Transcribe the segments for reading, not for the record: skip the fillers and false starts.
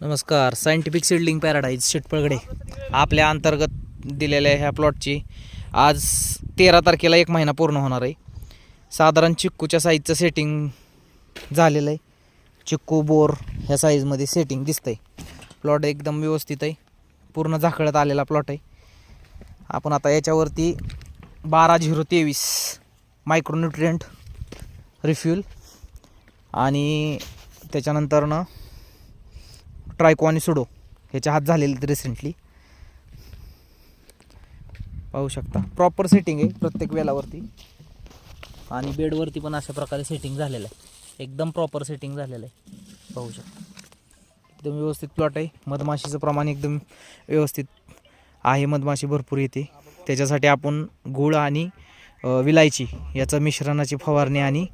नमस्कार. Scientific seedling paradise शेटपळगडे आपल्या अंतर्गत दिलेल्या ह्या प्लॉटची आज 13 तारखेला 1 महिना पूर्ण होणार आहे. साधारण चिक्कूच्या साईजचं सेटिंग झालेलं आहे. चिक्कू बोर ह्या साईजमध्ये सेटिंग दिसतंय. प्लॉट एकदम व्यवस्थित आहे, पूर्ण झाकळत आलेला प्लॉट आहे. आपण आता याच्यावरती 12-0-23 मायक्रोन्यूट्रिएंट रिफ्यूल आणि त्याच्यानंतरनं ट्रायको आणि सुडो ह्याच्या हात झालेले रिसेंटली पाहू शकता. प्रॉपर सेटिंग आहे प्रत्येक वेलावरती आणि बेडवरती पण अशा प्रकारे सेटिंग झालेलं आहे. एकदम प्रॉपर सेटिंग झालेलं आहे पाहू शकता. एकदम व्यवस्थित प्लॉट आहे. मधमाशीचं प्रमाण एकदम व्यवस्थित आहे, मधमाशी भरपूर येते. त्याच्यासाठी आपण गूळ आणि विलायची याचं मिश्रणाची फवारणी आणि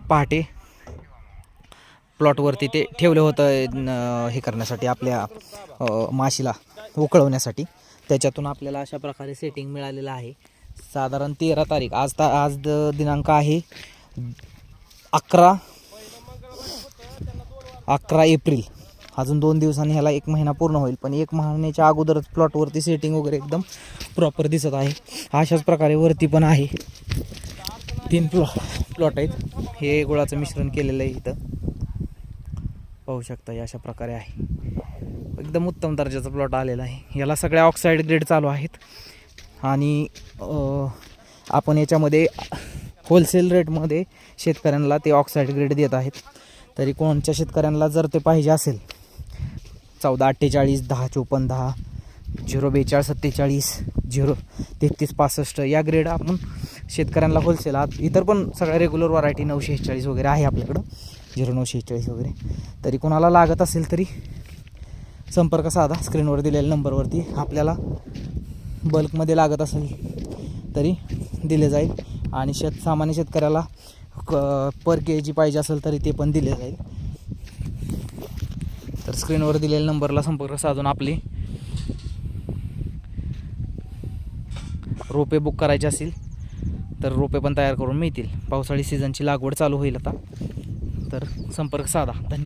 पहाटे प्लॉटवरती ते ठेवलं होतं हे करण्यासाठी, आपल्या माशीला उकळवण्यासाठी. त्याच्यातून आपल्याला अशा प्रकारे सेटिंग मिळालेलं आहे. साधारण 13 तारीख आज दिनांक आहे 11 एप्रिल. अजून 2 दिवसांनी ह्याला 1 महिना पूर्ण होईल, पण 1 महिन्याच्या अगोदरच प्लॉटवरती सेटिंग वगैरे एकदम प्रॉपर दिसत आहे. अशाच प्रकारे वरती पण आहे 3 प्लॉट आहेत. हे गुळाचं मिश्रण केलेलं आहे इथं पाहू शकता. अशा प्रकारे आहे, एकदम उत्तम दर्जाचा प्लॉट आलेला आहे. याला सगळ्या ऑक्साईड ग्रेड चालू आहेत आणि आपण याच्यामध्ये होलसेल रेटमध्ये शेतकऱ्यांना ते ऑक्साईड ग्रेड देत आहेत. तरी कोणत्या शेतकऱ्यांना जर ते पाहिजे असेल 1448 1054 10 042 047 03365 या ग्रेड आपण शेतकऱ्यांना होलसेल इतर पण सगळ्या रेग्युलर व्हरायटी 941 वगैरे आहे आपल्याकडं 0941 वगैरे. तरी कोणाला लागत असेल तरी संपर्क साधा स्क्रीनवर दिलेल्या नंबरवरती. आपल्याला बल्कमध्ये लागत असेल तरी दिले जाईल आणि सामान्य शेतकऱ्याला पर केजी पाहिजे असेल तरी ते पण दिले जाईल. तर स्क्रीनवर दिलेल्या नंबरला संपर्क साधून आपली रोपे बुक करायचे असेल तर रोपे पण तयार करून मिळतील. पावसाळी सीझनची लागवड चालू होईल आता, तर संपर्क साधा. धन्यवाद.